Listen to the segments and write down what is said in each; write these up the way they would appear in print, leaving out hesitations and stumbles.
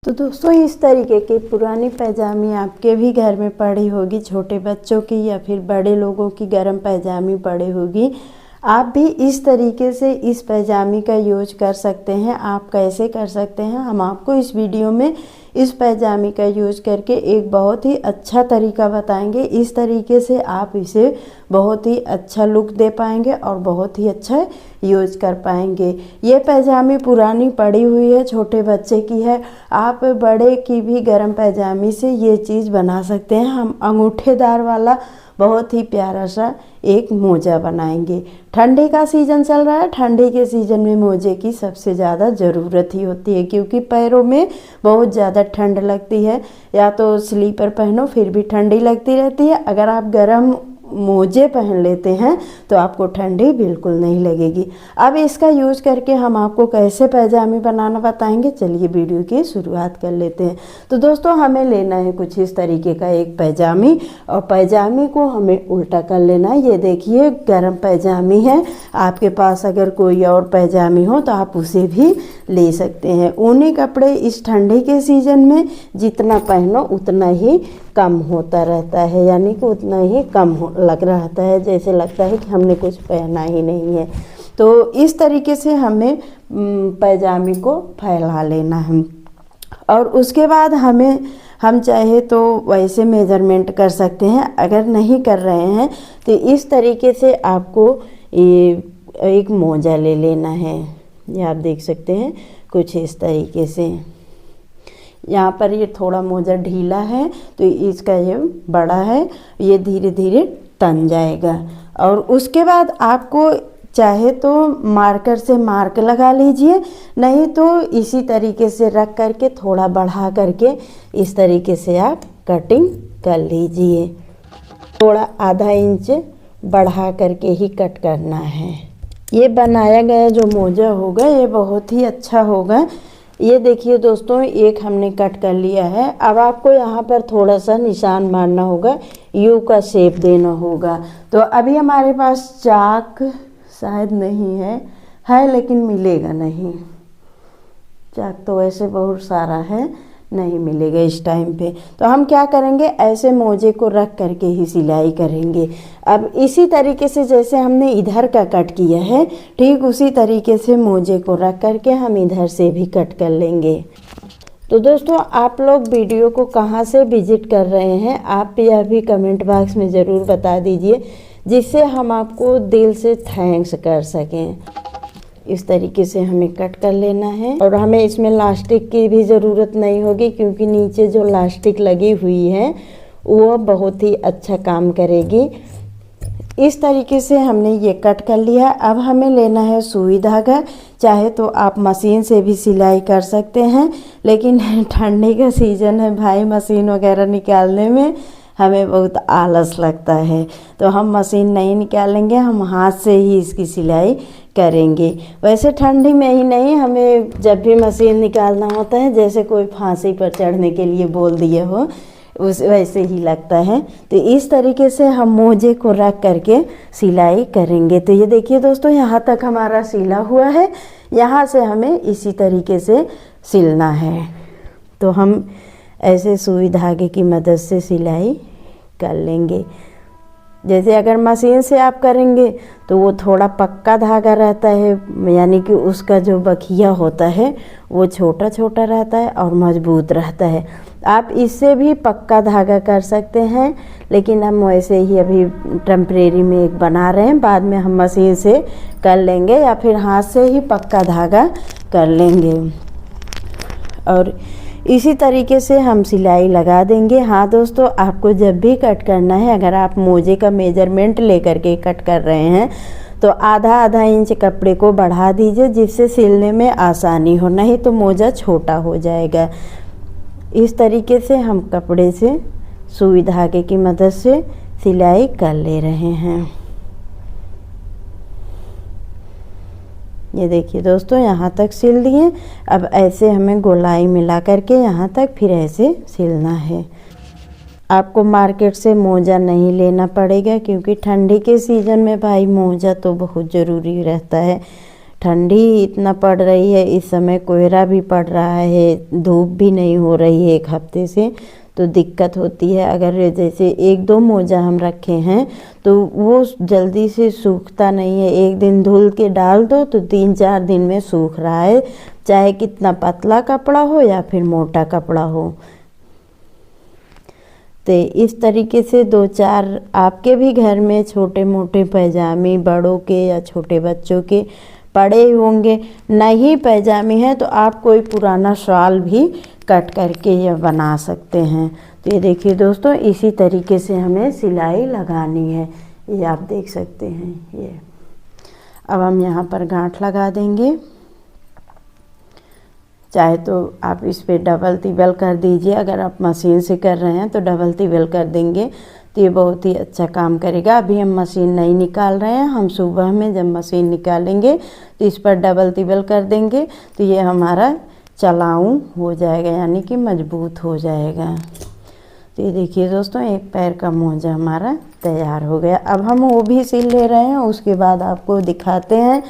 तो दोस्तों इस तरीके की पुरानी पैजामी आपके भी घर में पड़ी होगी, छोटे बच्चों की या फिर बड़े लोगों की गर्म पैजामी पड़ी होगी। आप भी इस तरीके से इस पैजामी का यूज कर सकते हैं। आप कैसे कर सकते हैं हम आपको इस वीडियो में इस पैजामी का यूज करके एक बहुत ही अच्छा तरीका बताएंगे। इस तरीके से आप इसे बहुत ही अच्छा लुक दे पाएंगे और बहुत ही अच्छा यूज कर पाएंगे। ये पैजामी पुरानी पड़ी हुई है, छोटे बच्चे की है, आप बड़े की भी गर्म पैजामी से ये चीज़ बना सकते हैं। हम अंगूठेदार वाला बहुत ही प्यारा सा एक मोजा बनाएंगे। ठंडी का सीज़न चल रहा है, ठंडी के सीज़न में मोजे की सबसे ज़्यादा ज़रूरत ही होती है क्योंकि पैरों में बहुत ज़्यादा ठंड लगती है। या तो स्लीपर पहनो फिर भी ठंडी लगती रहती है, अगर आप गर्म मोजे पहन लेते हैं तो आपको ठंडी बिल्कुल नहीं लगेगी। अब इसका यूज़ करके हम आपको कैसे पैजामी बनाना बताएंगे। चलिए वीडियो की शुरुआत कर लेते हैं। तो दोस्तों हमें लेना है कुछ इस तरीके का एक पैजामी और पैजामी को हमें उल्टा कर लेना है। ये देखिए गर्म पैजामी है, आपके पास अगर कोई और पैजामी हो तो आप उसे भी ले सकते हैं। ऊनी कपड़े इस ठंडी के सीज़न में जितना पहनो उतना ही कम होता रहता है, यानी कि उतना ही कम लग रहता है, जैसे लगता है कि हमने कुछ पहना ही नहीं है। तो इस तरीके से हमें पैजामी को फैला लेना है और उसके बाद हम चाहे तो वैसे मेजरमेंट कर सकते हैं। अगर नहीं कर रहे हैं तो इस तरीके से आपको ये एक मोजा ले लेना है। ये आप देख सकते हैं कुछ इस तरीके से। यहाँ पर ये थोड़ा मोजा ढीला है तो इसका ये बड़ा है, ये धीरे धीरे तन जाएगा। और उसके बाद आपको चाहे तो मार्कर से मार्क लगा लीजिए, नहीं तो इसी तरीके से रख करके थोड़ा बढ़ा करके इस तरीके से आप कटिंग कर लीजिए। थोड़ा आधा इंच बढ़ा करके ही कट करना है। ये बनाया गया जो मोजा होगा ये बहुत ही अच्छा होगा। ये देखिए दोस्तों एक हमने कट कर लिया है। अब आपको यहाँ पर थोड़ा सा निशान मारना होगा, यू का शेप देना होगा। तो अभी हमारे पास चाक शायद नहीं है लेकिन मिलेगा नहीं। चाक तो वैसे बहुत सारा है, नहीं मिलेगा इस टाइम पे। तो हम क्या करेंगे, ऐसे मोजे को रख करके ही सिलाई करेंगे। अब इसी तरीके से जैसे हमने इधर का कट किया है ठीक उसी तरीके से मोजे को रख करके हम इधर से भी कट कर लेंगे। तो दोस्तों आप लोग वीडियो को कहाँ से विजिट कर रहे हैं आप यह भी कमेंट बॉक्स में ज़रूर बता दीजिए, जिससे हम आपको दिल से थैंक्स कर सकें। इस तरीके से हमें कट कर लेना है और हमें इसमें लास्टिक की भी ज़रूरत नहीं होगी क्योंकि नीचे जो लास्टिक लगी हुई है वो बहुत ही अच्छा काम करेगी। इस तरीके से हमने ये कट कर लिया। अब हमें लेना है सुई धागा, चाहे तो आप मशीन से भी सिलाई कर सकते हैं, लेकिन ठंडी का सीज़न है भाई, मशीन वगैरह निकालने में हमें बहुत आलस लगता है तो हम मशीन नहीं निकालेंगे, हम हाथ से ही इसकी सिलाई करेंगे। वैसे ठंडी में ही नहीं, हमें जब भी मशीन निकालना होता है जैसे कोई फांसी पर चढ़ने के लिए बोल दिए हो उस वैसे ही लगता है। तो इस तरीके से हम मोजे को रख करके सिलाई करेंगे। तो ये देखिए दोस्तों यहाँ तक हमारा सिला हुआ है, यहाँ से हमें इसी तरीके से सिलना है। तो हम ऐसे सुई धागे की मदद से सिलाई कर लेंगे। जैसे अगर मशीन से आप करेंगे तो वो थोड़ा पक्का धागा रहता है, यानी कि उसका जो बखिया होता है वो छोटा छोटा रहता है और मजबूत रहता है। आप इससे भी पक्का धागा कर सकते हैं, लेकिन हम वैसे ही अभी टेम्परेरी में एक बना रहे हैं, बाद में हम मशीन से कर लेंगे या फिर हाथ से ही पक्का धागा कर लेंगे। और इसी तरीके से हम सिलाई लगा देंगे। हाँ दोस्तों आपको जब भी कट करना है, अगर आप मोजे का मेजरमेंट लेकर के कट कर रहे हैं तो आधा आधा इंच कपड़े को बढ़ा दीजिए, जिससे सिलने में आसानी हो, नहीं तो मोजा छोटा हो जाएगा। इस तरीके से हम कपड़े से सुई धागे की मदद से सिलाई कर ले रहे हैं। ये देखिए दोस्तों यहाँ तक सिल दिए। अब ऐसे हमें गोलाई मिला करके यहाँ तक फिर ऐसे सिलना है। आपको मार्केट से मोजा नहीं लेना पड़ेगा क्योंकि ठंडी के सीज़न में भाई मोजा तो बहुत ज़रूरी रहता है। ठंडी इतना पड़ रही है, इस समय कोहरा भी पड़ रहा है, धूप भी नहीं हो रही है 1 हफ्ते से, तो दिक्कत होती है। अगर जैसे 1-2 मोजा हम रखे हैं तो वो जल्दी से सूखता नहीं है। 1 दिन धुल के डाल दो तो 3-4 दिन में सूख रहा है, चाहे कितना पतला कपड़ा हो या फिर मोटा कपड़ा हो। तो इस तरीके से 2-4 आपके भी घर में छोटे मोटे पैजामे बड़ों के या छोटे बच्चों के पड़े होंगे। नहीं पैजामे हैं तो आप कोई पुराना शॉल भी कट करके या बना सकते हैं। तो ये देखिए दोस्तों, इसी तरीके से हमें सिलाई लगानी है, ये आप देख सकते हैं। ये अब हम यहाँ पर गांठ लगा देंगे। चाहे तो आप इस पे डबल तिबल कर दीजिए, अगर आप मशीन से कर रहे हैं तो डबल तिबल कर देंगे तो ये बहुत ही अच्छा काम करेगा। अभी हम मशीन नहीं निकाल रहे हैं, हम सुबह में जब मशीन निकालेंगे तो इस पर डबल तिबल कर देंगे तो ये हमारा चलाऊं हो जाएगा, यानी कि मजबूत हो जाएगा। तो ये देखिए दोस्तों, एक पैर का मोजा हमारा तैयार हो गया। अब हम वो भी सिल ले रहे हैं, उसके बाद आपको दिखाते हैं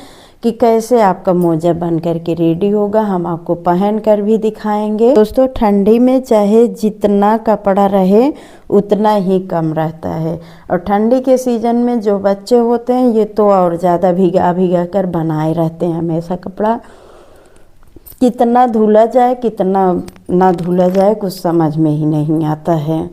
कि कैसे आपका मोजा बन कर के रेडी होगा। हम आपको पहन कर भी दिखाएंगे। दोस्तों, ठंडी में चाहे जितना कपड़ा रहे उतना ही कम रहता है, और ठंडी के सीज़न में जो बच्चे होते हैं ये तो और ज़्यादा भीगा भीगा कर बनाए रहते हैं हमेशा कपड़ा। कितना धुला जाए कितना ना धुला जाए कुछ समझ में ही नहीं आता है।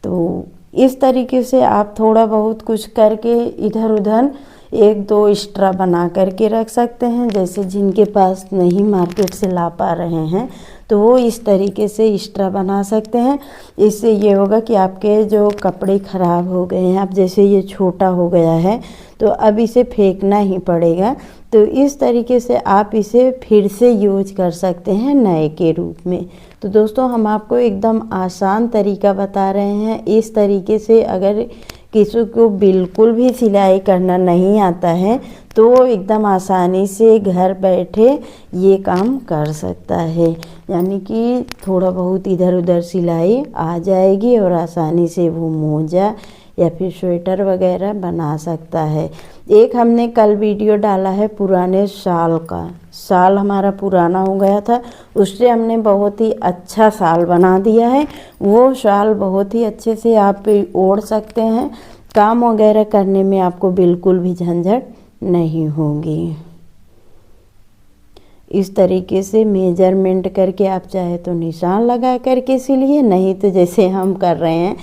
तो इस तरीके से आप थोड़ा बहुत कुछ करके इधर उधर 1-2 एक्स्ट्रा बना करके रख सकते हैं। जैसे जिनके पास नहीं मार्केट से ला पा रहे हैं तो वो इस तरीके से एक्स्ट्रा बना सकते हैं। इससे ये होगा कि आपके जो कपड़े ख़राब हो गए हैं, अब जैसे ये छोटा हो गया है तो अब इसे फेंकना ही पड़ेगा, तो इस तरीके से आप इसे फिर से यूज कर सकते हैं नए के रूप में। तो दोस्तों, हम आपको एकदम आसान तरीका बता रहे हैं। इस तरीके से अगर किसी को बिल्कुल भी सिलाई करना नहीं आता है तो वो एकदम आसानी से घर बैठे ये काम कर सकता है, यानी कि थोड़ा बहुत इधर उधर सिलाई आ जाएगी और आसानी से वो मोजा या फिर स्वेटर वगैरह बना सकता है। एक हमने कल वीडियो डाला है पुराने शाल का, शाल हमारा पुराना हो गया था, उससे हमने बहुत ही अच्छा शाल बना दिया है। वो शाल बहुत ही अच्छे से आप ओढ़ सकते हैं, काम वगैरह करने में आपको बिल्कुल भी झंझट नहीं होगी। इस तरीके से मेजरमेंट करके आप चाहे तो निशान लगा करके सिलिए, नहीं तो जैसे हम कर रहे हैं,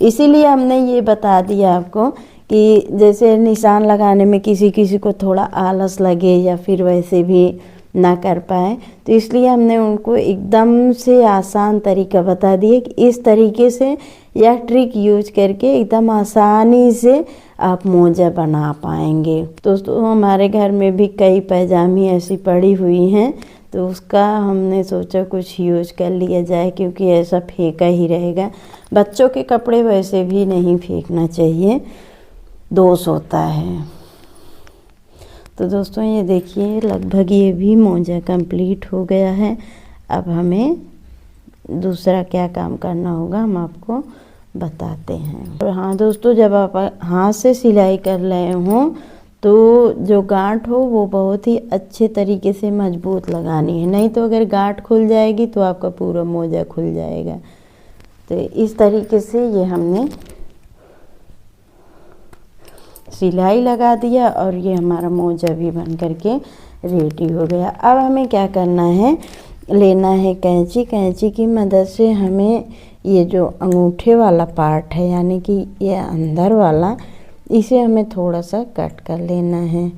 इसीलिए हमने ये बता दिया आपको कि जैसे निशान लगाने में किसी किसी को थोड़ा आलस लगे या फिर वैसे भी ना कर पाए, तो इसलिए हमने उनको एकदम से आसान तरीका बता दिया कि इस तरीके से यह ट्रिक यूज करके एकदम आसानी से आप मोजा बना पाएंगे। दोस्तों, हमारे घर में भी कई पैजामी ऐसी पड़ी हुई हैं, तो उसका हमने सोचा कुछ यूज कर लिया जाए, क्योंकि ऐसा फेंका ही रहेगा। बच्चों के कपड़े वैसे भी नहीं फेंकना चाहिए, दोष होता है। तो दोस्तों, ये देखिए लगभग ये भी मोजा कंप्लीट हो गया है। अब हमें दूसरा क्या काम करना होगा हम आपको बताते हैं। और हाँ दोस्तों, जब आप हाथ से सिलाई कर रहे हों तो जो गांठ हो वो बहुत ही अच्छे तरीके से मजबूत लगानी है, नहीं तो अगर गांठ खुल जाएगी तो आपका पूरा मोजा खुल जाएगा। तो इस तरीके से ये हमने सिलाई लगा दिया और ये हमारा मोजा भी बन करके रेडी हो गया। अब हमें क्या करना है, लेना है कैंची। कैंची की मदद से हमें ये जो अंगूठे वाला पार्ट है, यानी कि ये अंदर वाला, इसे हमें थोड़ा सा कट कर लेना है।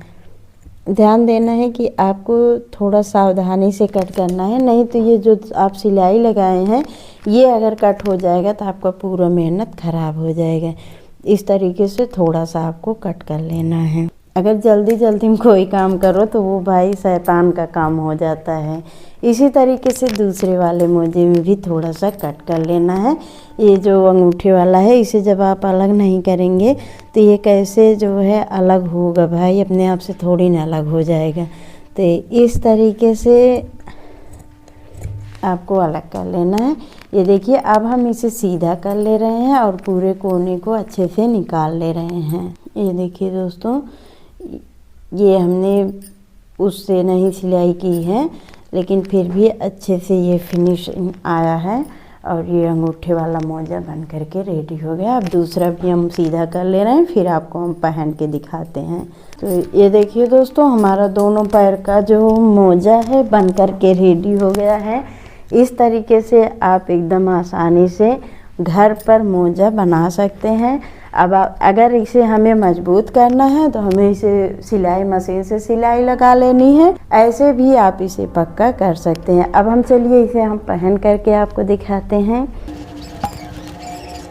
ध्यान देना है कि आपको थोड़ा सावधानी से कट करना है, नहीं तो ये जो आप सिलाई लगाए हैं ये अगर कट हो जाएगा तो आपका पूरा मेहनत ख़राब हो जाएगा। इस तरीके से थोड़ा सा आपको कट कर लेना है। अगर जल्दी जल्दी में कोई काम करो तो वो भाई शैतान का काम हो जाता है। इसी तरीके से दूसरे वाले मोजे में भी थोड़ा सा कट कर लेना है। ये जो अंगूठे वाला है इसे जब आप अलग नहीं करेंगे तो ये कैसे जो है अलग होगा भाई, अपने आप से थोड़ी ना अलग हो जाएगा। तो इस तरीके से आपको अलग कर लेना है। ये देखिए, अब हम इसे सीधा कर ले रहे हैं और पूरे कोने को अच्छे से निकाल ले रहे हैं। ये देखिए दोस्तों, ये हमने उससे नहीं सिलाई की है, लेकिन फिर भी अच्छे से ये फिनिशिंग आया है। और ये अंगूठे वाला मोजा बन करके रेडी हो गया। अब दूसरा भी हम सीधा कर ले रहे हैं, फिर आपको हम पहन के दिखाते हैं। तो ये देखिए दोस्तों, हमारा दोनों पैर का जो मोजा है बन करके रेडी हो गया है। इस तरीके से आप एकदम आसानी से घर पर मोजा बना सकते हैं। अब अगर इसे हमें मजबूत करना है तो हमें इसे सिलाई मशीन से सिलाई लगा लेनी है, ऐसे भी आप इसे पक्का कर सकते हैं। अब हम चलिए इसे हम पहन करके आपको दिखाते हैं।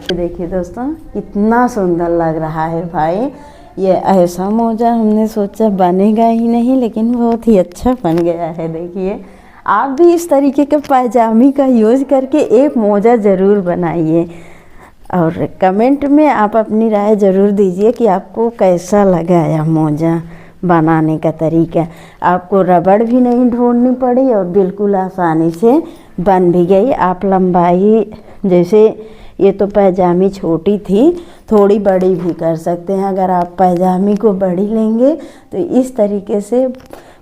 देखिए दोस्तों, कितना सुंदर लग रहा है भाई। ये ऐसा मोजा हमने सोचा बनेगा ही नहीं, लेकिन बहुत ही अच्छा बन गया है। देखिए, आप भी इस तरीके का पायजामी का यूज़ करके एक मोजा ज़रूर बनाइए और कमेंट में आप अपनी राय ज़रूर दीजिए कि आपको कैसा लगा यह मोजा बनाने का तरीका। आपको रबड़ भी नहीं ढूंढनी पड़ी और बिल्कुल आसानी से बन भी गई। आप लंबाई, जैसे ये तो पैजामी छोटी थी, थोड़ी बड़ी भी कर सकते हैं। अगर आप पैजामी को बड़ी लेंगे तो इस तरीके से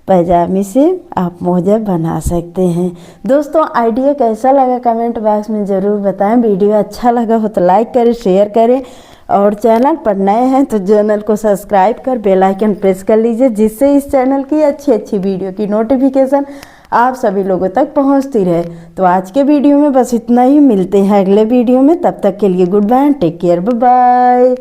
पैजामी से आप मोजा बना सकते हैं। दोस्तों, आइडिया कैसा लगा कमेंट बॉक्स में ज़रूर बताएं। वीडियो अच्छा लगा हो तो लाइक करें, शेयर करें और चैनल पर नए हैं तो चैनल को सब्सक्राइब कर बेल आइकन प्रेस कर लीजिए, जिससे इस चैनल की अच्छी अच्छी वीडियो की नोटिफिकेशन आप सभी लोगों तक पहुंचती रहे। तो आज के वीडियो में बस इतना ही। मिलते हैं अगले वीडियो में, तब तक के लिए good bye, take care, bye bye.